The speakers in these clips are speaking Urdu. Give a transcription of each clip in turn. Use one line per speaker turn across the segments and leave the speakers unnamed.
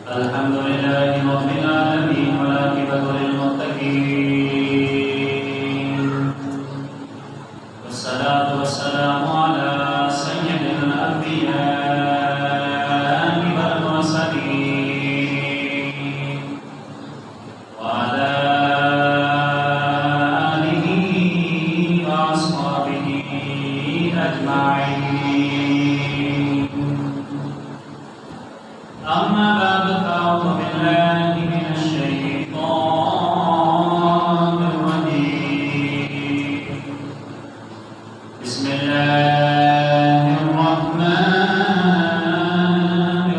الحمد لله رب العالمين والعاقبة للمتقين والصلاة والسلام على سيد الأنبياء والمرسلين وعلى آله وأصحابه أجمعين. أما بعد فأعوذ بالله من الشيطان الرجيم. بسم الله الرحمن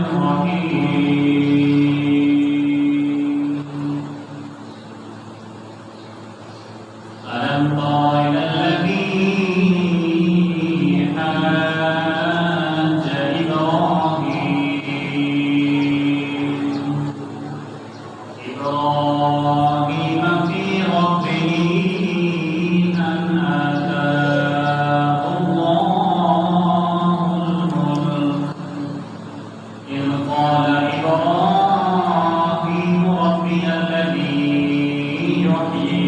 الرحيم. ألم تر إلى الذي حاج إبراهيم في ربه أن آتاه الله الملك إذ قال إبراهيم ربي الذي يحيي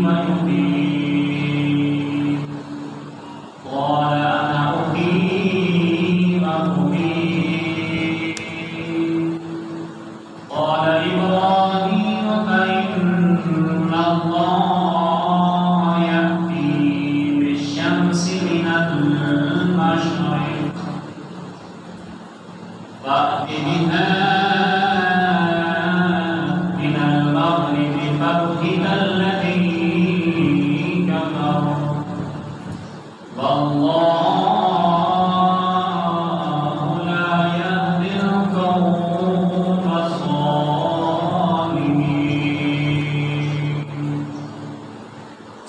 ويميت قال أنا أحيي وأميت قال إبراهيم فإن الله يأتي بالشمس من المشرق فأت بها من المغرب فبهت الذي كفر والله لا يهدي القوم الظالمين.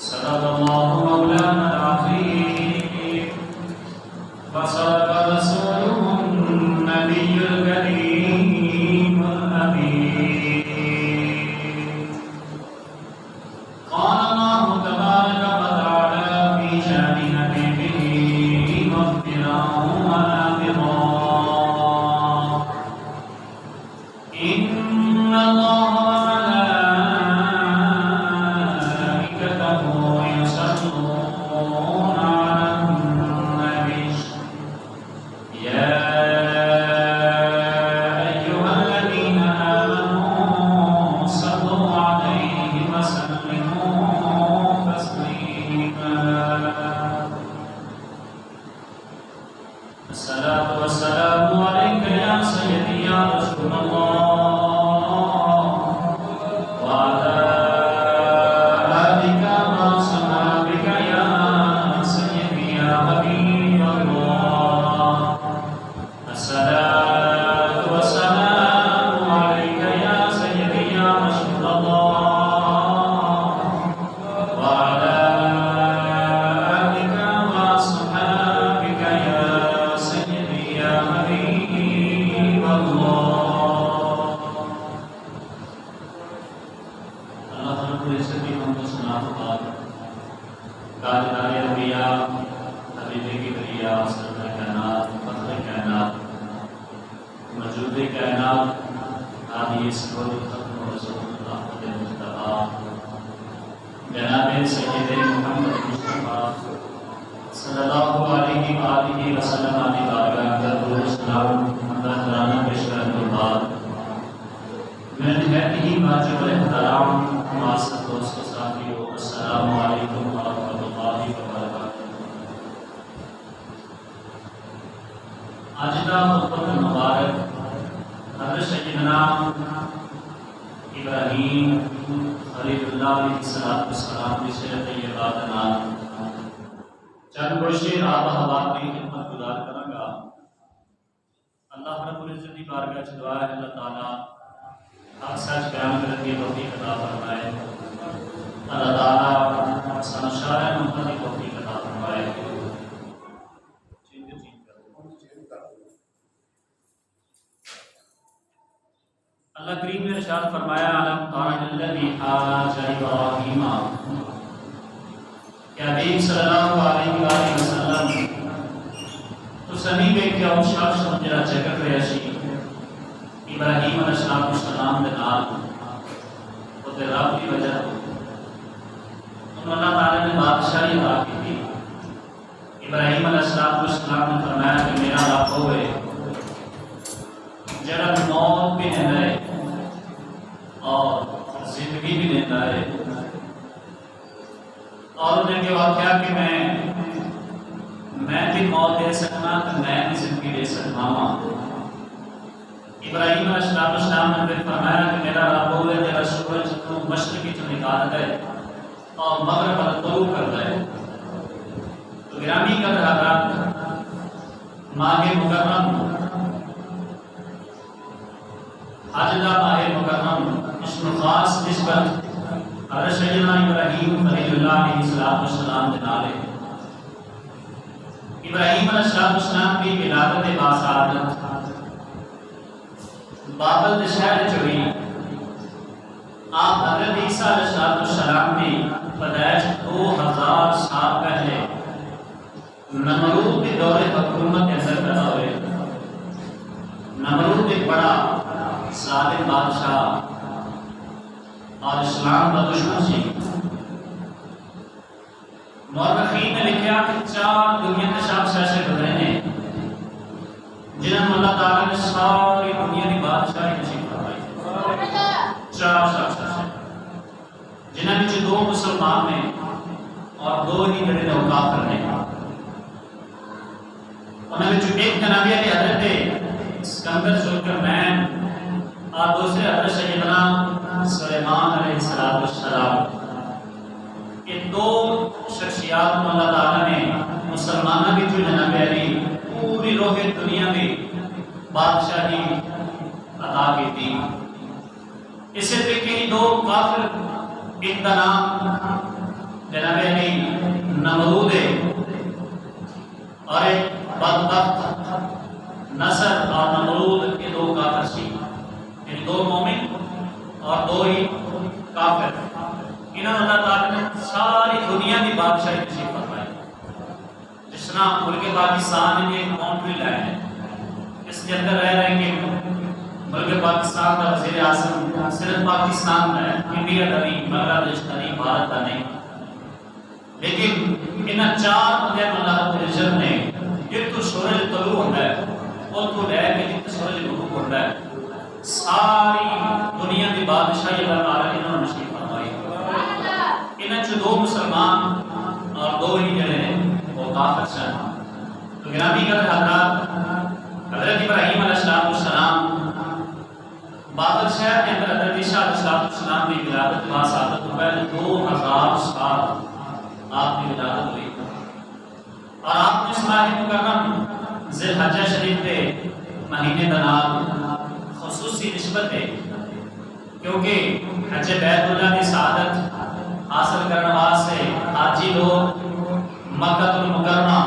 صدق الله مولانا العظيم وصدق رسوله النبي الكريم الأمين. قال الله تبارك وتعالى في شأن حبيبه مخبرا وناظرا إن الله وملائكته يصلون على النبي يا أيها الذين آمنوا صلوا عليه وسلموا تسليما. الصلاة والسلام عليك يا سيدي يا رسول الله وعلى آلك وأصحابك يا سيدي يا حبيب الله. الصلاة والسلام عليك يا سيدي يا رسول الله وعلى آلك وأصحابك يا سيدي يا حبيب الله. اللہ رب العزت کی ہم کو سنا بعد تاجدار انبیاء حبیب کبریا سرور کائنات فخر کائنات موجود کائنات آدھی سرور ختم رسول اللہ مصطفیٰ جناب سید محمد مصطفیٰ صلی اللہ علیہ وآلہ وسلم علی بارگاہ درود و سلام حمدہ ترانہ پیش کرنے کے بعد میں نہایت ہی واجب الاحترام معزز دوستو ساتھیو السلام علیکم ورحمۃ اللہ وبرکاتہ. آج کا خطبہ مبارک حضرت سیدنا ابراہیم خلیل اللہ علیہ السلام کی سیرت طیبہ نال چند گوشے آب و ہوا کی خدمت گزار کروں گا. اللہ رب العزت کی بارگاہ سے دعا ہے اللہ تعالیٰ حق سچ بیان کرنے کی توفیق عطا فرمائے. اللہ تعالیٰ سمشار محمد کی توفیق عطا فرمائے. اللہ کریم نے ارشاد فرمایا علم تر الذی حاج ابراہیم کہ حبیب صلی اللہ علیہ وآلہ وسلم تو سنی میں کیا شخص جڑا چکر رہا سی ابراہیم علیہ السلام کے نال وہ رب کی وجہ تو اللہ تعالیٰ نے بادشاہی عطا کی تھی۔ ابراہیم علیہ السلام نے فرمایا کہ میرا رب ہوئے جڑا موت بھی دیتا ہے اور زندگی بھی دیتا ہے، اور انہیں کہ واقعہ کہ میں بھی موت دے سکنا تو میں بھی زندگی دے سکتا ہوں۔ ابراہیم علیہ السلام نے پھر فرمایا کہ میرا رب ہوئے جڑا سورج کو مشرقی سے نکالتا ہے اور مغرب پر طلوع کرتا ہے۔ تو گرامی قدر حضرات، ماہ مکرم حج کا ماہ مکرم اس میں خاص نسبت حضرت سیدنا ابراہیم خلیل اللہ علیہ السلام کے نال ہے۔ ابراہیم علیہ السلام کی ولادت باسعادت بابل کے شہر چوئی، آپ حضرت عیسیٰ علیہ السلام کی پیدائش 2000 سال پہلے نمرود کے دور حکومت کے اندر پیدا ہوئے۔ نمرود ایک بڑا ظالم بادشاہ اور اسلام کا دشمن سی۔ مورخین نے لکھا کہ 4 دنیا کے شخص ایسے گزرے ہیں جنہوں اللہ تعالیٰ نے ساری دنیا کی بادشاہی نصیب فرمائی۔ 4 شخص ایسے جنہوں میں 2 مسلمان ہیں اور 2 ہی جڑے وہ کافر ہیں۔ انہوں میں ایک جناب علی حضرت اسکندر ذوالقرنین اور دوسرے حضرت سیدنا سلیمان علیہ السلام۔ یہ 2 شخصیات کو اللہ تعالیٰ نے مسلمانوں کی جو جناب علی پوری روح دنیا میں بادشاہی عطا کی تھی۔ اسی طریقے ہی 2 کافر، ایک کا نام جناب علی نمرود ہے اور ایک بدبخت نصر اور نمرود، یہ 2 کافر سی، یعنی 2 مومن اور 2 ہی کافر۔ انہوں نے اللہ تعالیٰ نے ساری دنیا کی بادشاہی نصیب فرمائی۔ جس طرح ملک پاکستان میں ایک باؤنڈری لائن ہے، اس کے اندر رہ رہے کہ ملک پاکستان کا وزیر اعظم صرف پاکستان کا ہے، انڈیا کا نہیں، بنگلہ دیش کا نہیں، بھارت کا نہیں، لیکن ان 4 بندے اللہ رب العزت نے جتوں سورج طلوع ہوتا ہے اتوں لے کے جتوں سورج غروب ہوتا ہے ساری دنیا کی بادشاہی اللہ تعالیٰ نے انہوں نے نصیب فرمائی۔ انہاں 2 مسلمان اور 2 ہی جڑے ہیں وہ کافر سن۔ تو گرامی قدر حضرات، حضرت ابراہیم علیہ السلام بابل شہر کے اندر حضرت عیسیٰ علیہ السلام کی ولادت باسعادت تو پہلے 2000 سال آپ کی ولادت ہوئی، اور آپ نے اس ماہ مکرم ذی الحجہ شریف کے مہینے کا نام خصوصی نسبت ہے، کیونکہ حج بیت اللہ کی سعادت حاصل کرنے واسطے حاجی لوگ مکہ المکرمہ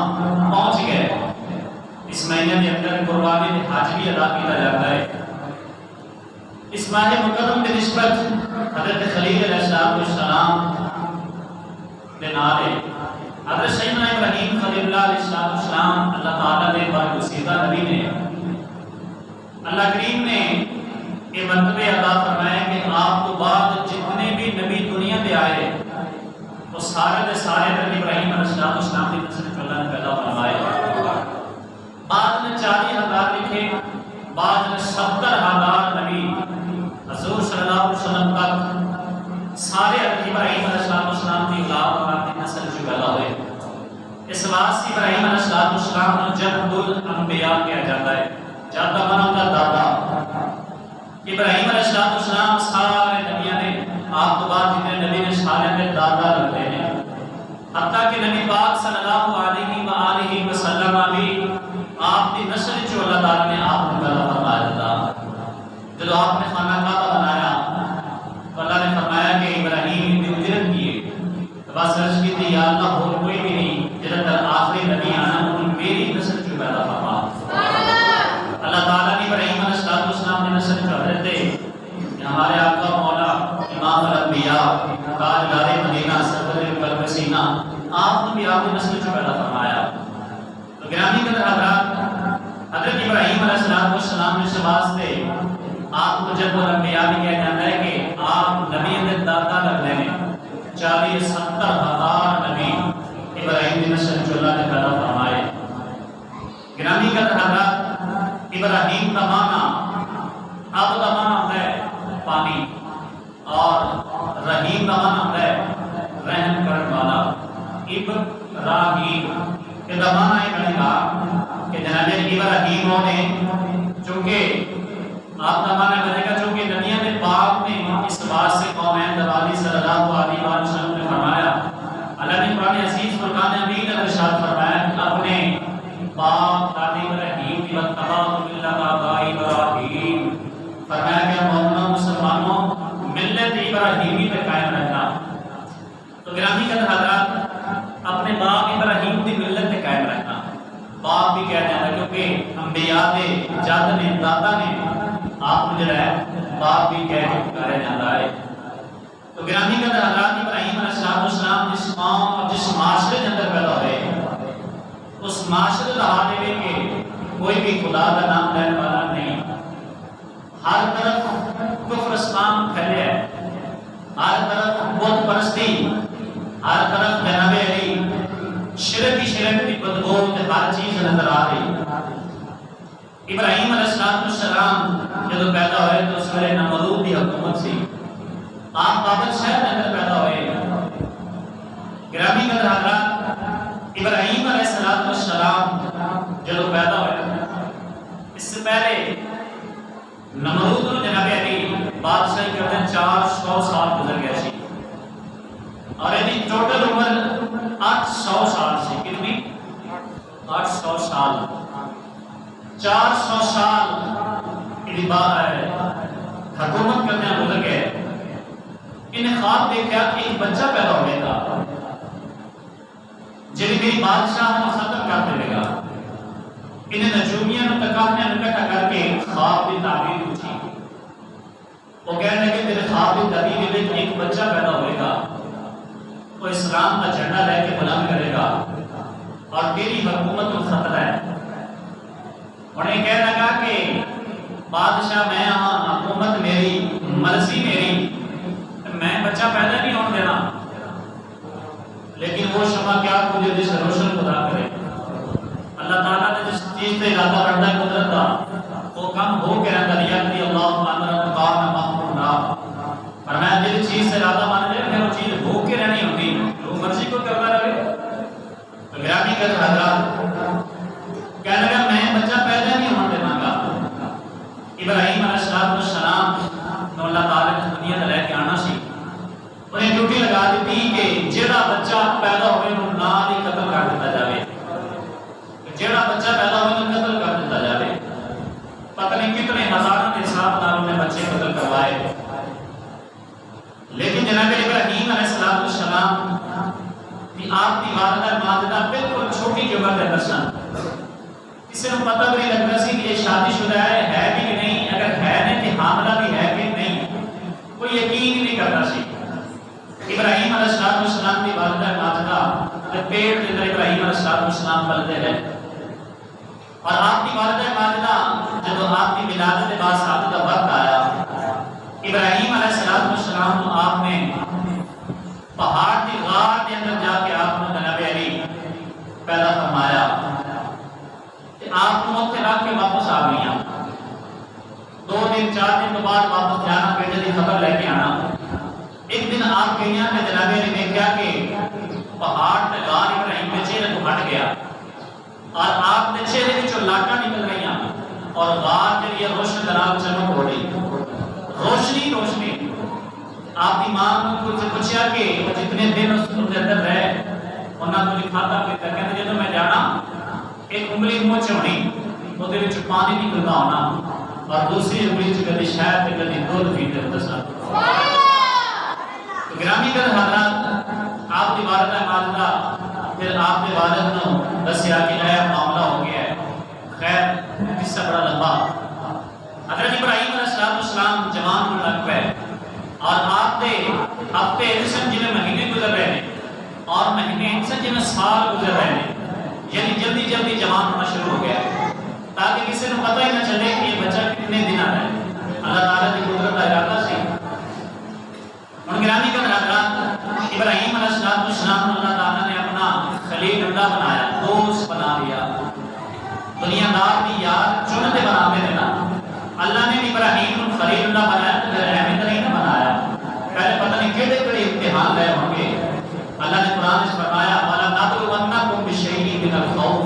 پہنچ گئے۔ اس مہینے کے اندر قربانی حج بھی ادا کیا جاتا ہے۔ اس ماہ مکرم کی نسبت حضرت خلیل علیہ السلام کے نال ہے۔ حضرت سیدنا ابراہیم خلیل اللہ علیہ السلام اللہ تعالیٰ نے برگزیدہ نبی نے، اللہ کریم نے یہ مرتبہ عطا فرمایا کہ آپ کو بعد جتنے بھی نبی دنیا پہ آئے وہ سارے کے سارے حضرت ابراہیم علیہ السلام کی نسل کو اللہ نے پیدا فرمایا۔ بعد میں 40,000 لکھے، بعد میں 70,000 نبی حضور صلی اللہ علیہ وسلم تک سارے حضرت ابراہیم علیہ السلام کی اولاد اور آپ کی نسل جو پیدا ہوئے۔ اس واسطے ابراہیم علیہ السلام کو جد الانبیاء کہا جاتا ہے، جد کا معنی ہوتا ہے دادا۔ ابراہیم علیہ السلام سارے نبیوں نے آپ کو بعد جتنے نبی نے سارے میں دادا رکھتے ہیں، حتیٰ کہ نبی پاک صلی اللہ علیہ وسلم بھی آپ کی نسل جو اللہ تعالیٰ نے آپ کو پیدا فرمایا تھا۔ جب آپ نے خانہ کعبہ بنایا تو اللہ نے فرمایا کہ ابراہیم نے اجرت کیے، بس عرض کی تھی یا اللہ اور کوئی بھی نہیں جب تک آخری نبی آنا انہوں میری نسل جو پیدا فرما۔ اللہ تعالیٰ نے ابراہیم علیہ السلام نے نسل جو حضرت ہمارے آقا مولا امام الانبیاء تاجدار مدینہ صدر قلب سینہ آپ نے بھی آپ کی نسل جو پیدا فرمایا۔ تو گرامی قدر حضرات، حضرت ابراہیم علیہ السلام نے اس واسطے آپ کو جب انبیاء بھی کہا جاتا ہے کہ آپ نبی دے داتا لگنے میں 40-70 ہزار نبی ابراہیم کی نسل جو اللہ نے پیدا فرمائے. گرامی قدر حضرات، ابراہیم کا معنی اب کا معنی ہوتا ہے پانی، اور رحیم کا معنی ہوتا ہے رحم کرنے والا. ابراہیم کا معنی یہ بنے گا کہ جناب ابراہیم نے، چونکہ آپ کا معنی بنے گا چونکہ نبیوں نے پاک نے اس بات سے قوم نبی صلی اللہ علیہ وسلم نے فرمایا، اللہ نے قرآن عزیز فرقان حمید میں ارشاد فرمایا کہ اپنے باپ دادی ابراہیم کی واتبعت ملت آبائی ابراہیم، فرمایا کہ مومنوں مسلمانوں ملت ابراہیمی پہ قائم رہنا. تو گرامی قدر حضرات، اپنے باپ ابراہیم کی ملت پہ قائم رہنا. باپ بھی کہہ جاتا ہے کیونکہ انبیاء دے جد نے دادا نے آپ کو جو ہے باپ بھی کہہ کے پکارا جاتا ہے. تو گرامی قدر حضرات، ابراہیم علیہ السلام جس قوم اور جس معاشرے کے اندر پیدا ہوئے، اس معاشرے کا حال ہے کہ کوئی بھی خدا کا نام لینے والا نہیں. ہر طرف کفر اسلام پھیلے ہے، ہر طرف بت پرستی، ہر طرف جناب علی شرک کی بدبو ہر چیز نظر آ رہی. ابراہیم علیہ السلام جب پیدا ہوئے تو اس ویلے نمرود کی حکومت سی، آپ بابل شہر کے اندر پیدا ہوئے. گرامی قدر حضرات، ابراہیم علیہ السلام جب پیدا ہوئے، اس سے پہلے نمرود نے جناب علی بادشاہی کرتے 400 سال گزر گیا سی، اور یہ ٹوٹل عمر 800 سال سی. کتنی؟ 800 سال. 400 سال حکومت کرنے گزر گئے. انہیں خواب دیکھا کہ ایک بچہ پیدا ہوئے گا جنہیں میری بادشاہ کو ختم کر دے گا. انہیں نجومیاں نے تکاہنے اکٹھا کر کے خواب کی تعبیر پوچھی. وہ کہنے لگے میرے خواب کی تعبیر میں ایک بچہ پیدا ہوئے گا، وہ اسلام کا جھنڈا لے کے بلند کرے گا اور تیری حکومت کو خطرہ ہے. انہیں کہنے لگا کہ بادشاہ میں ہاں، حکومت میری، مرضی میری، میں بچہ پیدا نہیں ہونے دینا، لیکن وہ شمع کیا مجھے جس روشن خدا کرے. اللہ تعالیٰ نے جس چیز سے ارادہ کرتا ہے قدرت کا، وہ کم ہو کے رہتا ہے. یقینی اللہ تعالیٰ قام مخمورا، فرمایا جس چیز سے ارادہ مان لے پھر وہ چیز ہو کے رہنی ہوتی، وہ مرضی کو کرتا رہے. تو گرامی قدر حضرات، کہنے لگا میں بچہ پیدا نہیں ہونے دینا گا. ابراہیم علیہ السلام تو اللہ تعالیٰ نے دنیا میں لے کے آنا سی. انہیں ڈیوٹی لگا دیتی کہ جڑا بچہ پیدا ہوئے انہوں نال ہی قتل کر دیتا جاوے، جڑا بچہ پیدا ہوئے انہوں قتل کر دیتا جاوے. پتہ نہیں کتنے ہزاروں کے حساب نال انہیں بچے قتل کروائے. لیکن جناب ابراہیم علیہ السلام کی آپ کی والدہ ماجدہ بالکل چھوٹی جگہ کے اندر سن. کسی کو پتہ بھی نہیں لگتا سی کہ یہ شادی شدہ ہے بھی کہ نہیں، اگر ہے نہیں کہ حاملہ بھی ہے کہ نہیں، کوئی یقین ہی نہیں کرتا سی. ابراہیم علیہ السلام کی والدہ ماجدہ پیٹ کے اندر ابراہیم علیہ السلام پلتے رہے، اور آپ کی والدہ ماجدہ جب آپ کی ولادت کے بعد شادی کا وقت آیا، ابراہیم علیہ السلام کو آپ نے پہاڑ کی غار کے اندر جا کے آپ نے جناب علی پیدا فرمایا. آپ کو وقت رکھ کے واپس آ گئی. 2 دن 4 دن کے بعد واپس جانا، بیٹے کی خبر لے کے آنا. ایک دن آپ گئی کہ جناب علی نے کیا کہ پہاڑ پہ غار ابراہیم کے چہرے کو ہٹ گیا، اور آپ نے چہرے کی جو لاٹاں نکل رہی ہیں اور غار کے لیے روشن جناب چمک ہو رہی، روشنی روشنی. آپ کی ماں نے پوچھا کہ جتنے دن اس کے اندر رہے انہاں کو کھاتا پیتا، کہتے جب میں جانا ایک انگلی منہ چ ہونی، وہ پانی نکلتا ہونا، اور دوسری انگلی چ کدی شہد تے کدی دودھ پیتے ہوتے سن. گرامی قدر حضرات، آپ کی والدہ ماجدہ پھر آپ کے والد نے دسیا کہ نیا معاملہ ہو گیا ہے. خیر قصہ بڑا لمبا. حضرت ابراہیم علیہ السلام جوان ہونے لگ پے، اور آپ کے ہفتے انسان جنہیں مہینے گزر رہے ہیں اور مہینے انسان جنہیں سال گزر رہے ہیں، یعنی جلدی جلدی جوان ہونا شروع ہو گیا، تاکہ کسی کو پتہ ہی نہ چلے کہ یہ بچہ کتنے دن آ رہا ہے. اللہ دنیا دار بھی یار چنتے بناتے ہیں نا. اللہ نے ابراہیم خلیل اللہ بنایا تو پھر احمد نہیں نہ بنایا. پہلے پتہ نہیں کیڑے کیڑے امتحان لے ہوں گے. اللہ نے قرآن میں فرمایا وَلَا نَبْلُوَنَّكُمْ بِشَيْءٍ مِنَ الْخَوْفِ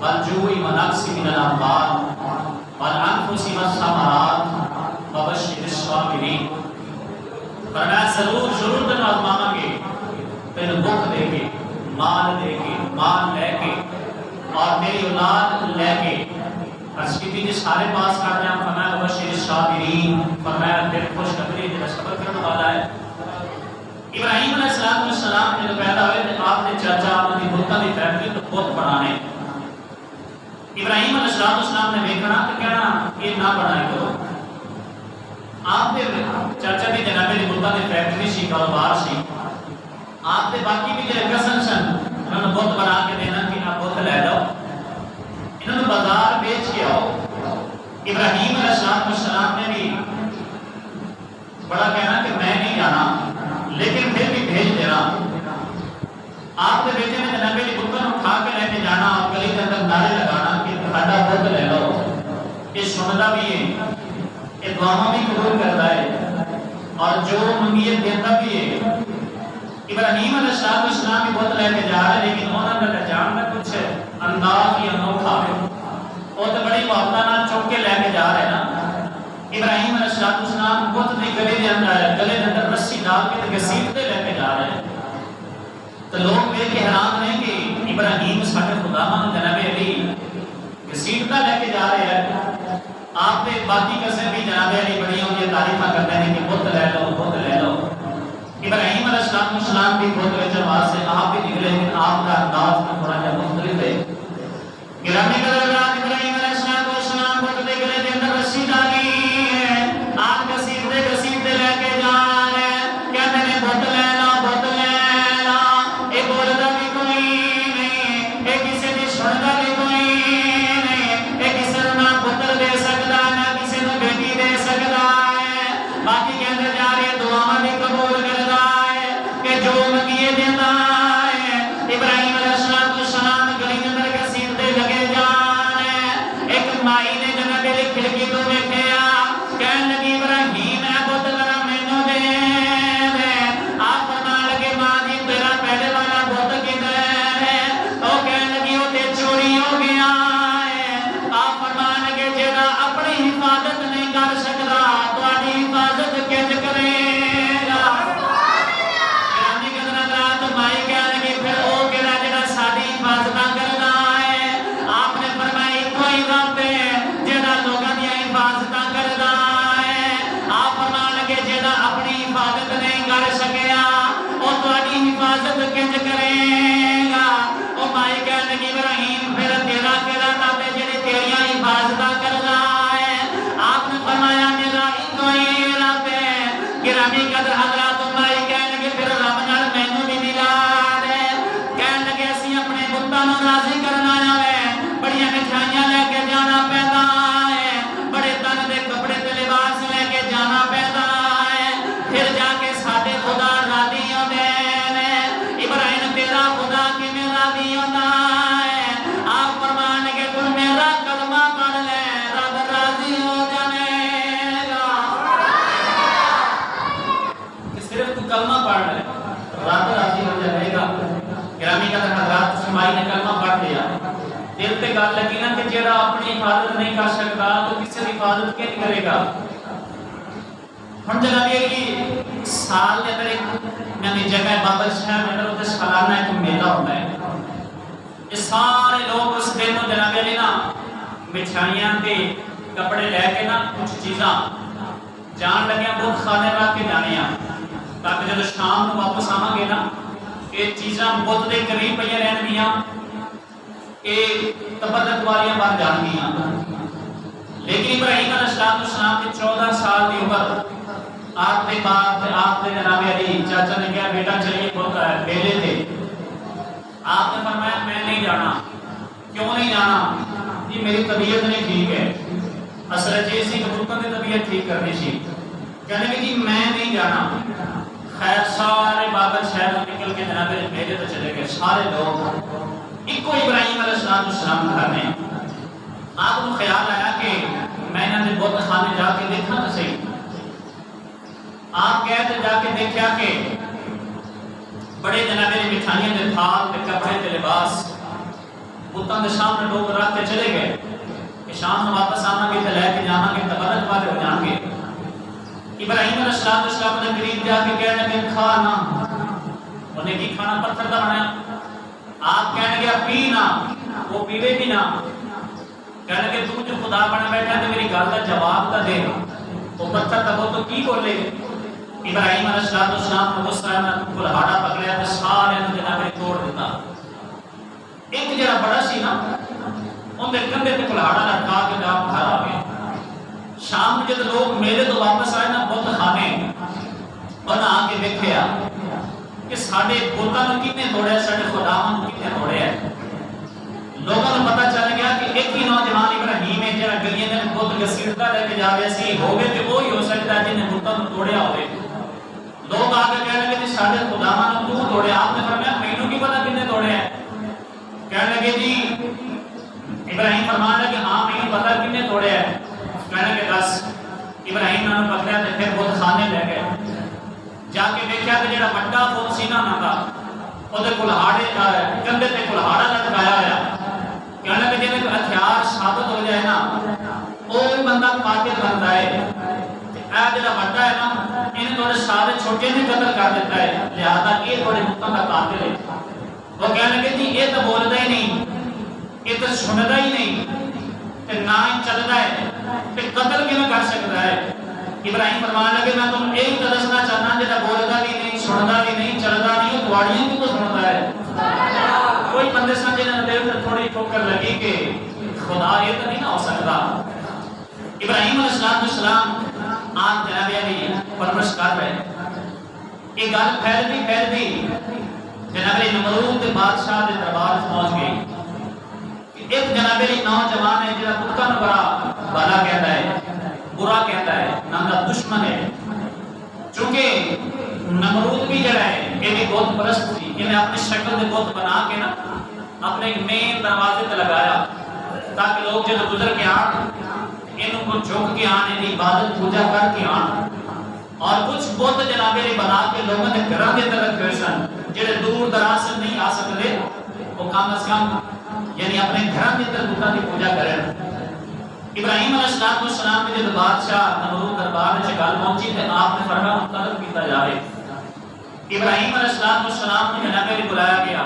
وَالْجُوعِ وَنَقْصٍ مِنَ الْأَمْوَالِ وَالْأَنفُسِ وَالثَّمَرَاتِ وَبَشِّرِ الصَّابِرِينَ. فرمایا ضرور تینوں آزماواں گے, تینوں دکھ دے کے, مال دے کے, مال لے کے اور میری اولاد لے کے. عرض کی جی سارے پاس کر جائیں. فرمایا وَبَشِّرِ الصَّابِرِينَ, فرمایا دل خوشخبری جڑا صبر کرنے والا ہے. ابراہیم علیہ السلام جب پیدا ہوئے تو آپ نے چاچا اپنی بتوں کی فیکٹری تو بت بنانے. ابراہیم علیہ السلام نے دیکھنا تو کہنا یہ نہ بنائے کرو. آپ کے چاچا کی جناب کی بتوں کی فیکٹری سی, کاروبار سی. آپ کے باقی بھی جو کسن سن انہوں نے بت بنا کے دینا کہ آپ بت لے لو, انہوں نے بازار بیچ کے آؤ. ابراہیم علیہ السلام نے بھی بڑا کہنا کہ میں نہیں جانا لیکن پھر بھی بھیج دینا. آپ کے بیٹے نے جناب کی بتوں اٹھا کے لے کے جانا اور گلی کے اندر نعرے لگانا کہ ساڈا بت لے لو. یہ سنتا بھی ہے, یہ دعاواں بھی قبول کرتا ہے اور جو منگیے دیتا بھی ہے. ابراہیم علیہ السلام کی بت لے کے جا رہے لیکن انہوں نے جان کا کچھ انداز ہی انوکھا ہے. وہ تو بڑی محبت نال چوک کے لے کے جا رہے نا. ابراہیم علیہ السلام بت کی گلے کے اندر رسی ڈال کے گھسیٹتے لے کے جا رہے ہیں. تو لوگ دیکھ کے حیران ہیں کہ ابراہیم ساڈے خدا جناب علی گھسیٹتا لے کے جا رہے ہیں. آپ کے باقی قسم بھی جناب علی بڑی ہوئی تعریفاں کرتے ہیں کہ بت لے لو بت لے لو. ابراہیم علیہ السلام بھی بت وچ آواز سے آپ بھی نکلے لیکن آپ کا انداز میں تھوڑا جا مختلف ہے. گرامی قدر ابراہیم علیہ السلام بت کے گلے کے اندر رسی ڈالی ہے. آپ گھسیٹتے لے کے جا رہے ہیں. کہتے ہیں بت لے لو بت لے لو. یہ بولتا بھی کوئی نہیں, یہ کسی کی سنتا بھی کوئی نہیں, یہ کسی کو نہ پتر دے سکتا نہ کسی کو بیٹی دے سکتا ہے. باقی کہتے جا رہے دعا بھی قبول کرتا ہے کہ جو منگیے دیتا ہے. ابراہیم علیہ السلام گلی کے اندر گھسیٹتے لگے جا رہے ہیں. ایک مائی نے جناب علی کھڑکی تو دیکھا, کہنے لگی ابراہیم ہے بت ذرا مینوں دے دے. آپ فرمان لگے ماں جی تیرا پہلے والا بت کدھر ہے؟ وہ کہنے لگی وہ تے چوری ہو گیا ہے. آپ فرمان لگے جڑا اپنی حفاظت نہیں کر سکتا تہاڈی حفاظت کج کرے گا. گرامی قدر رات مائی کہنے لگی پھر وہ کہڑا جڑا ساڈی حفاظت کردا ہے؟ آپ نے فرمایا کوئی رب ہے جڑا لوگاں دی حفاظت کردا ہے. آپ فرمان لگے جڑا اپنی حفاظت نہیں کر سکیا وہ تہاڈی حفاظت کج کرے گا. وہ مائی کہنے لگی ابراہیم پھر تیرا کیڑا رب ہے جڑی تیریاں حفاظت کردا ہے؟ آپ نے فرمایا میرا کوئی رب ہے. گرامی قدر حضرات مائی کہنے لگے پھر رب نال مینوں بھی ملا دے. کہنے لگے اسی اپنے بتاں نوں راضی کرنا ہے, بڑی مٹھائیاں لے کے جانا پیندا ہے, بڑے تن دے کپڑے تے لباس لے کے جانا پیندا ہے, پھر جا کے ساڈے خدا راضی ہوندے نے. ابراہیم تیرا خدا کیویں راضی ہوندا ہے؟ آپ فرمان لگے تو میرا کلمہ پڑھ لے رب راضی ہو جائے گا. کہ صرف تو کلمہ پڑھ لے رب راضی ہو جائے گا. گرامی قدر حضرات سمائی نے کلمہ پڑھ لیا, دل تے گل لگی نا کہ جڑا اپنی حفاظت نہیں کر سکتا تو کسی کی حفاظت کی نہیں کرے گا. ہن جناب یہ سال کے اندر ایک یعنی جگہ بابل شہر میں اندر سالانہ ایک میلہ ہوتا ہے. یہ سارے لوگ اس دن جناب علی نا مٹھائیاں کے کپڑے لے کے نا کچھ چیزاں جان لگے بت خانے رکھ کے جانے تاکہ جب شام کو واپس آواں گے نا یہ چیزاں بت دے قریب پہ رہن گیاں, یہ تبرک والیاں بن جان گیاں. لیکن ابراہیم علیہ السلام کی 14 سال کی عمر آپ کے بعد آپ کے جناب علی چاچا نے کہا بیٹا چلیے بہت بیلے تھے. آپ نے فرمایا میں نہیں جانا. کیوں نہیں جانا؟ یہ میری طبیعت نہیں ٹھیک ہے. اصل چیز سی کہ طبیعت ٹھیک کرنی سی. کہنے لگے جی میں نہیں جانا. خیر سارے بابل شہر نکل کے جناب میلے تو چلے گئے. سارے لوگ ایک ابراہیم علیہ السلام گھر میں آپ کو خیال آیا کہ میں نے بت خانے جا کے دیکھا تو صحیح. آپ کہتے جا کے دیکھا کہ بڑے جناب مٹھائیاں کے تھال تے کپڑے تے لباس بتاں دے سامنے لوگ رکھ کے چلے گئے کہ شام کو واپس آنا گے تے لے کے جانا گے تبرک والے ہو جان گے. ابراہیم علیہ السلام نے قریب جا کے کہنے لگے کھانا. انہیں کی کھانا پتھر دا بنایا. آپ کہنے لگے پینا. وہ پیوے بھی نہ. کہنے لگے تو جو خدا بنا بیٹھا ہے میری گل کا جواب دا دے. وہ پتھر دا وہ تو کی بولے. ابراہیم علیہ السلام نے غصہ آیا کلہاڑا پکڑیا تے سارے نوں جناب توڑ دیتا. ایک جڑا بڑا سی نا اون دے کندھے تے کلہاڑا لٹکا کے آپ گھر آ گئے. شام جب لوگ میرے تو واپس آئے نا بت خانے بنا کے دیکھیا کہ ساڈے بتاں نوں کنے توڑیا ساڈے خداواں نوں کنے توڑیا. لوگوں کو پتہ چل گیا کہ ایک ہی نوجوان ابراہیم ہے جڑا گلیاں دے بت گسیٹدا لے کے جا رہا سی ہوے تے وہی ہو سکتا ہے جن نے بتاں نوں توڑیا ہوے. لوگ آگے کہنے لگے جی ساڈے خداواں نوں تو توڑیا. آپ نے فرمایا مینوں کی پتہ کنے توڑیا ہے. کہنے لگے جی ابراہیم فرمان لگے ہاں مینوں پتہ کنے توڑیا ہے. کہنے لگے دس. ابراہیم نے پکڑیا تے پھر بت خانے لے گئے. جا کے دیکھا کہ جڑا بڑا بت سی نا انہاں دا اودے کلہاڑے کندھے تے کلہاڑا لٹکایا ہوا. کہنے لگے جے ہتھیار ثابت ہو جائے نا کوئی بندہ قاتل بنتا ہے. اے جڑا بڑا ہے نا انہیں تھوڑے سارے چھوٹے نے قتل کر دیتا ہے لہذا یہ تھوڑے بتاں دا قاتل ہے. وہ کہنے لگے جی یہ تو بولدا ہی نہیں یہ تو سندا ہی نہیں تے نہ ہی چلدا ہے تے قتل کیوں کر سکتا ہے. ابراہیم فرمان لگے میں تم یہی تو دسنا چاہنا جڑا بولدا بھی نہیں سندا بھی نہیں چلدا نہیں وہ تواڑیاں کیوں سندا ہے. کوئی بندے سن جنہاں دے تے تھوڑی ٹھوکر لگی کہ خدا یہ تو نہیں نہ ہو سکتا. ابراہیم علیہ السلام آج جناب علی پرورش کر رہے یہ گل پھیلدی جناب علی نمرود کے بادشاہ کے دربار پہنچ گئی. ایک جناب علی نوجوان ہے جڑا کتا نوں بڑا کہتا ہے برا کہتا ہے نام کا دشمن ہے. چونکہ نمرود بھی جڑا ہے یہ بھی بت پرست تھی. انہیں اپنی شکل دے بت بنا کے نا اپنے مین دروازے تے لگایا تاکہ لوگ جب گزر کے آن انہوں کو جھک کے آن ان عبادت پوجا کر کے آن. اور کچھ بت جناب علی بنا کے لوگوں نے گھراں دے اندر رکھے سن جڑے دور دراز سے نہیں آ سکتے وہ کم از کم یعنی اپنے گھراں دے اندر بتاں دی پوجا کرن. ابراہیم علیہ السلام نے جب بادشاہ نمرود دربار وچ گل پہنچی تے آپ نے فرمایا قتل کیتا جاوے. ابراہیم علیہ السلام نے جناب علی بلایا گیا.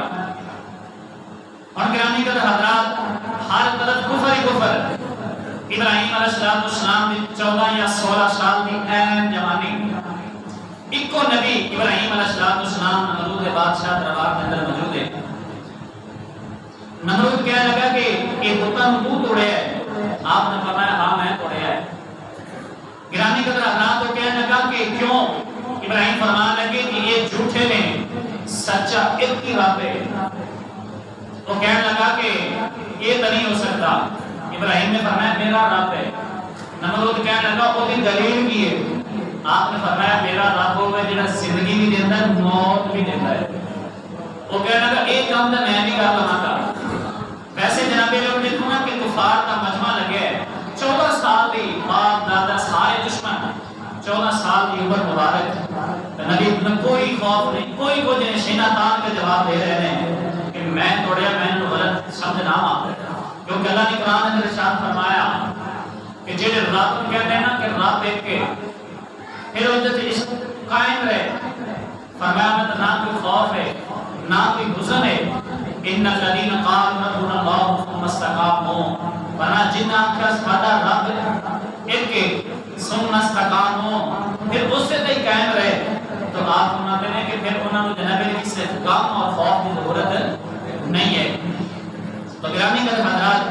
اور گرامی قدر حضرات ہر طرف کفر ہی کفر. ابراہیم علیہ السلام نے 14 یا 16 سال کی اہم جوانی. ایک کو نبی ابراہیم علیہ السلام نمرود بادشاہ دربار کے اندر موجود ہے. نمرود کہنے لگا کہ یہ بتاں تو توڑیا ہے. آپ نے فرمایا ہاں میں توڑیا ہے. گرامی قدر حضرات کو کہنے لگا کہ کیوں. ابراہیم فرمان لگے کہ یہ جھوٹے نے سچا ایک ہی رب ہے. وہ کہنے لگا کہ یہ تو نہیں ہو سکتا. ابراہیم نے فرمایا میرا رب ہے. نمرود کہنے لگا وہ دی دلیل کی ہے. آپ نے فرمایا میرا رب ہوگا جڑا زندگی بھی دیتا ہے موت بھی دیتا ہے. وہ کہنے لگا ایک کام تو میں نہیں کر لوں گا. ویسے جناب لوگ دیکھو نا کہ کفار کا مجمع لگے ہے 14 سال دی باپ دادا سارے دشمن 14 سال کی عمر مبارک نبی نے کوئی خوف نہیں کوئی کچھ نہیں. سینہ تان کے جواب دے رہے ہیں کہ میں توڑیا میں نے غلط سمجھ نہ آ. کیونکہ اللہ نے قرآن میں ارشاد فرمایا کہ جڑے رب کہتے ہیں نا کہ رب ایک کے پھر ان سے عشق قائم رہے. فرمایا میں نہ کوئی خوف ہے نہ کوئی حزن ہے. ان الذين قالوا ربنا الله ثم استقاموا بنا جن کا سادہ رب ایک ثم استقاموا پھر اس سے قائم رہے. تو آپ فرماتے ہیں کہ پھر انہوں نے جناب علی کی استقامت اور خوف کی ضرورت نہیں ہے. تو گرامی قدر حضرات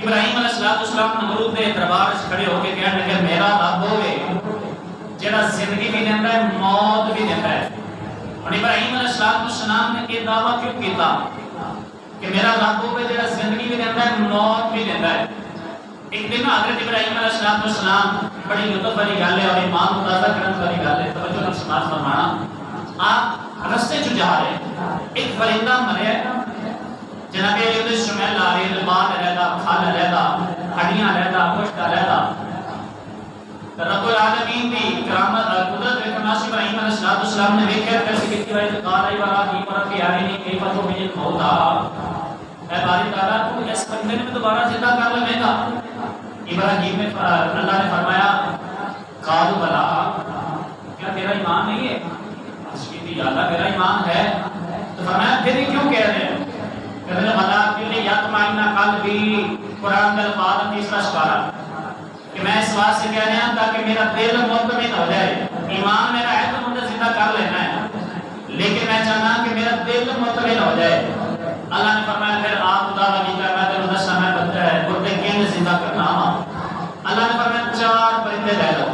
ابراہیم علیہ السلام نمرود کے دربار سے کھڑے ہو کے کہنے لگے میرا رب ہوے جڑا زندگی بھی دیتا ہے موت بھی دیتا ہے. اور ابراہیم علیہ السلام نے یہ دعویٰ کیوں کیتا کہ میرا رب ہوے جڑا زندگی بھی دیتا ہے موت بھی دیتا ہے. ایک دن حضرت ابراہیم علیہ السلام بڑی لطف والی گل ہے اور ایمان متازہ کرنے والی گل ہے. توجہ نال سماعت فرمانا. آپ رستے چ جا رہے ایک پرندہ مریا جناب علی شمیل آ رہی ہے بال رہتا کھال رہتا ہڈیاں علیحدہ گوشت علیحدہ رب العالمین دی کرامت قدرت وکماسی ابراہیم علیہ السلام نے ویکھیا کر کے کیتی ہے قال ابراہیم رب ارنی کیف تحیی الموتى اے باری تعالیٰ تو اس بندے نے دوبارہ زندہ کر لے گا. ابراہیم نے اللہ نے فرمایا قالوا بلا کیا تیرا ایمان نہیں ہے؟ اس کی یا اللہ میرا ایمان ہے. تو فرمایا پھر کیوں کہہ رہے ہیں؟ کہتے ہیں بلا کیوں یطمئن قلبی قرآن کا الفاظ تیسرا سپارہ کہ میں اس بات سے کہہ رہا ہوں تاکہ میرا دل مطمئن ہو جائے. ایمان میرا ہے تو مجھے زندہ کر لینا ہے لیکن میں چاہتا ہوں کہ میرا دل مطمئن ہو جائے. اللہ نے فرمایا پھر آپ خدا نہیں کرنا تو دسا میں مردے کیوں زندہ کرنا. اللہ نے فرمایا 4 پرندے لے لو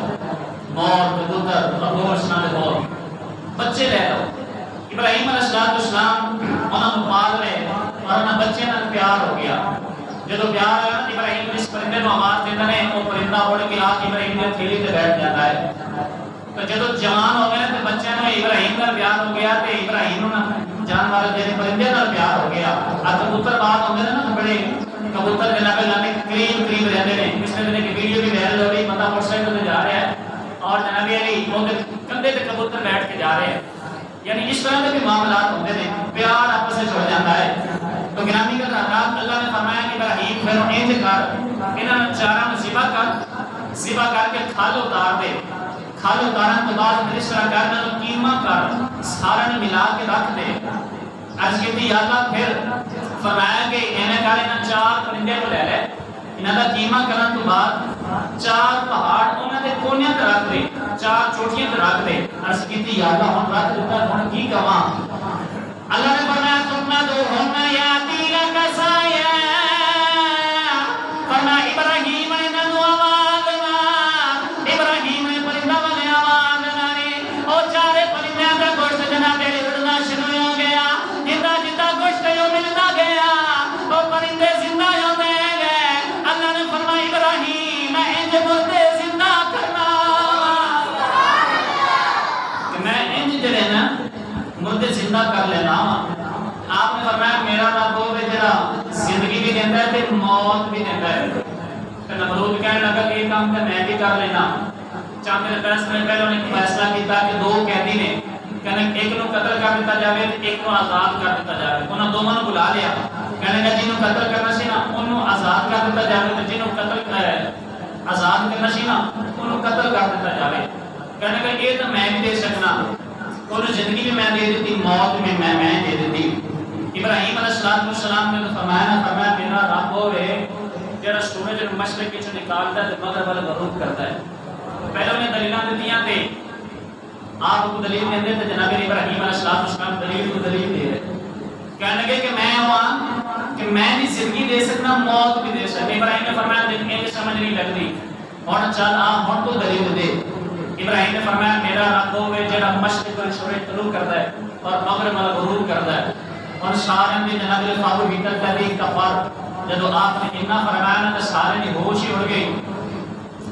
مور کبوتر اور گھوڑا دے مور بچے لے لو. ابراہیم علیہ السلام انہوں کو پال رہے اور انہوں بچے نال پیار ہو گیا. جدو پیار ہویا نا ابراہیم اس پرندے کو آواز دیتا ہے وہ پرندہ اڑ کے آ کے ابراہیم نے تھیلی تے بیٹھ جاتا ہے. تو جدو جوان ہو گئے تے بچے نے ابراہیم نال پیار ہو گیا تے ابراہیم نال جانور جڑے پرندے نال پیار ہو گیا. کبوتر بات ہوندے نا بڑے کبوتر دے لگے لگے قریب رہندے نے. اس نے ایک ویڈیو بھی وائرل ہو رہی بندہ موٹر سائیکل تے جا رہا ہے اور جناب علی وہ کندھے تے کبوتر بیٹھ کے جا رہے ہیں. یعنی اس طرح کے بھی معاملات ہوندے نے پیار آپس میں ہو جاتا ہے. تو گرامی کا حضرات اللہ نے فرمایا کہ ابراہیم پھر انج کر انہاں چاراں نوں ذبح کر کے کھال اتار دے. کھال اتارن تو بعد اس طرح کر انہاں کیما کر سارے نے ملا کے رکھ دے. عرض کیتی یا اللہ پھر فرمایا کہ انہیں کر انہاں 4 پرندے کو لے لے انہاں دا کیما کرن تو بعد 4 پہاڑ انہاں دے کونیاں تے رکھ دے 4 چوٹیاں تے رکھ دے. عرض کیتی یا اللہ ہن رکھ دتا ہن کی کواں. اللہ نے فرمایا ثم دعوهن ياتينك سعيا فرمایا ابراہیم نے آواز مار ابراہیم نے پرندہ والے آواز ماری اور 4 پرندے کا گوشت جناب میرے اڑنا شروع ہو گیا. جتا گوشت جو ملتا گیا وہ پرندے زندہ ہوتے گئے. اللہ نے فرمایا ابراہیم انج مردے زندہ کرنا کہ میں انج جڑے نا مردے زندہ کر لینا. آپ نے فرمایا میرا رب وہ جڑا زندگی بھی دیتا ہے تے موت بھی دیتا ہے. تے نمرود کہنے لگا کہ یہ کام تے میں بھی کر لینا. چند دن پہلے انہوں نے فیصلہ کیتا کہ 2 قیدی نے کہنے ایک نو قتل کر دیتا جاوے تے ایک نو آزاد کر دیتا جاوے. انہوں دونوں نو بلا لیا. کہنے لگا جنوں قتل کرنا سی نا انہوں آزاد کر دیتا جاوے تے جنوں قتل آزاد کرنا سی نا انہوں قتل کر دیتا جاوے. کہنے لگا یہ تو میں بھی دے سکنا. انہوں زندگی بھی میں دے دیتی موت بھی میں دے دیتی. ابراہیم علیہ السلام نے فرمایا میرا رب ہوئے جڑا سورج مشرق کے چوں نکالتا ہے تے مغرب والے غروب کرتا ہے. پہلے انہیں دلیلاں دتیاں تے آپ کو دلیل دیندے تے جناب ابراہیم علیہ السلام دلیل کو دلیل دے رہے. کہنے لگے کہ میں ہوں کہ میں بھی زندگی دے سکنا موت بھی دے سکنا. ابراہیم نے فرمایا ان سمجھ نہیں لگتی ہن چل آ ہن تو دلیل دے. ابراہیم نے فرمایا میرا رب ہوئے جڑا مشرق والے سورج طلوع کرتا ہے اور مغرب والا غروب کرتا ہے. اور سارے نے جناب فاروق حقیقت تحریک کا فرق جب آپ نے اتنا فرمایا نا تو سارے نے ہوش ہی اڑ گئی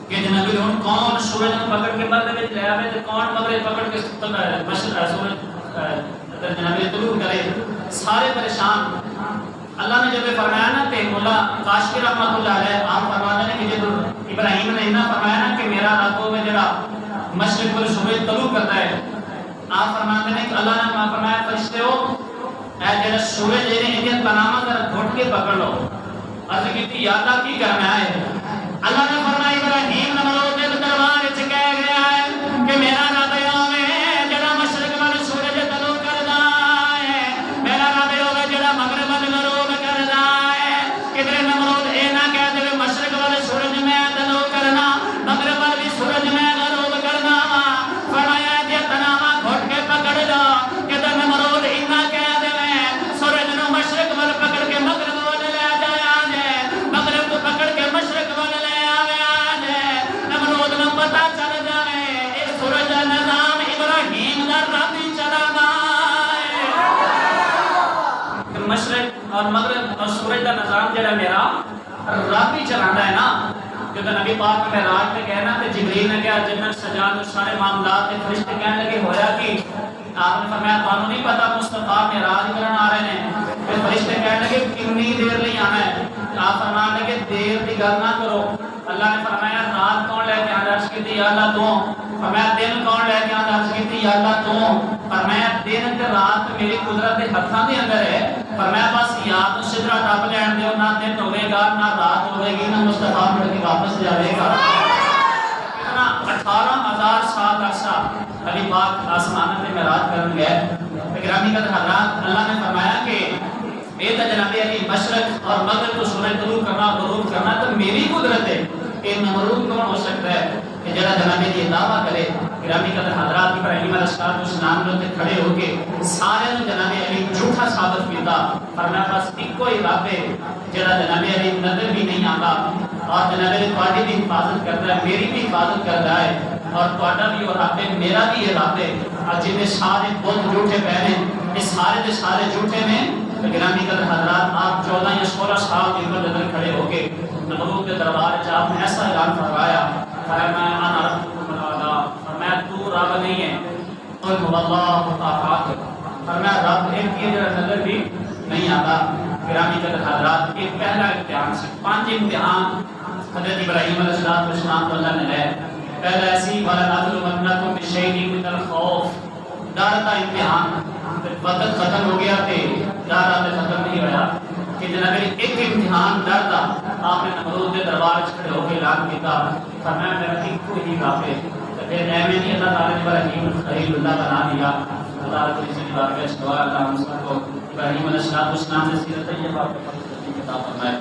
کہ جناب ہن کون سورج کو پکڑ کے مغرب میں لے آوے تے کون مغرب پکڑ کے مشرق سورج جناب طلوع کرے. سارے پریشان. اللہ نے جب فرمایا نا تے مولا کاشفی رحمۃ اللہ علیہ آپ فرماتے ہیں کہ جب ابراہیم نے اتنا فرمایا نا کہ میرا رب میں جڑا مشرق والے سورج طلوع کرتا ہے آپ فرماتے ہیں کہ اللہ نے فرمایا فرشتے ہو اے جڑا سورج ہے انہیں پناما ذرا گھٹ کے پکڑ لو. عرض کیتی یا اللہ کی کرنا ہے. اللہ نے فرمایا ابراہیم نمرود کے دربار وچ کہہ گیا ہے کہ میرا رب ہے جڑا مشرق والے سورج طلوع کردا ہے میرا رب ہے جڑا مغرب والے غروب کردا ہے. کدھر نمرود اے نہ کہہ دے مشرق والے سورج میں طلوع کرنا مغرب والے سورج میں غروب کرنا. فرمایا جے پناما گھٹ کے پکڑ لو. کدھر نمرود اتنا کہہ مشرق وال پکڑ کے مغرب والے لے جایا جے مغرب کو پکڑ کے مشرق والے لے آوے جے نمرود نو پتہ چل جائے اے سورج دا نظام ابراہیم دا رب ہی چلانا ہے. مشرق اور مغرب اور سورج دا نظام جڑا میرا رب ہی چلانا ہے نا. جب نبی پاک معراج پہ گئے نا تے جبریل نے کہا جنت سجاد سارے معاملات تے فرشتے کہنے لگے ہویا کہ آپ نے فرمایا تانوں نہیں پتہ مصطفیٰ معراج کرن آ رہے ہیں. پھر فرشتے کہنے لگے کتنی دیر لئی آنا ہے.
آپ فرمانے لگے دیر کی گل نہ کرو. اللہ نے فرمایا رات کون لے کے آندا عرض کی یا اللہ تو. فرمایا دن کون لے کے آندا عرض کی یا اللہ تو. فرمایا دن تے رات میری قدرت کے ہاتھاں دے اندر ہے. فرمایا بس یا تو سدرا ٹپ لین دیو, نہ دن ہوے گا نہ رات ہوے گی نہ مصطفیٰ مڑ کے واپس جاوے گا. کتنا 18,000 سال عرصہ علی پاک آسمان میں معراج کرن گئے. گرامی قدر حضرات, اللہ نے فرمایا کہ اے تو جناب علی مشرق اور مغرب کو سورج طلوع کرنا غروب کرنا تو میری قدرت ہے. کہ نمرود کون ہو سکتا ہے کہ جڑا جناب علی دعویٰ کرے. گرامی قدر حضرات, ابراہیم علیہ السلام نے کھڑے ہو کے سارے جناب علی جھوٹا ثابت کیتا. فرمایا بس ایک ہی رب ہے جڑا جناب علی نظر بھی نہیں آتا اور جناب علی تواڈی بھی حفاظت کرتا ہے, میری بھی حفاظت کرتا ہے اور تواڈا بھی اور رب ہے, میرا بھی یہ رب ہے. اور جتنے سارے بت جھوٹے پہنے یہ سارے کے سارے جھوٹے نے. گرامی قدر حضرات, آپ 14 یا 16 سال کی عمر اندر کھڑے ہو کے نبوت کے دربار میں آپ نے ایسا اعلان فرمایا, فرمایا انا ربکم الاعلی. فرمایا تو رب نہیں ہے, قل هو اللہ احد. فرمایا رب ایک کی نظر بھی نہیں آتا. گرامی قدر حضرات, ایک پہلا امتحان سے 5 امتحان حضرت ابراہیم علیہ السلام کو اللہ نے لے. پہلا ایسی وَلَنَبْلُوَنَّكُمْ بِشَيْءٍ مِّنَ الْخَوْفِ, ڈر کا امتحان. وقت ختم ہو گیا تھے, ڈر آپ ختم نہیں ہوا کہ جناب ایک امتحان ڈر تھا. آپ نے نمرود کے دربار کھڑے ہو کے اعلان کیا, فرمایا میرا ایک کو ہی کافی. پھر ایویں نہیں اللہ تعالیٰ نے ابراہیم خلیل اللہ بنا دیا. اللہ تعالیٰ کو اسی بات کا دعا اللہ ہم سب کو ابراہیم علیہ السلام نے سیرت طیبہ پر کتاب فرمائے.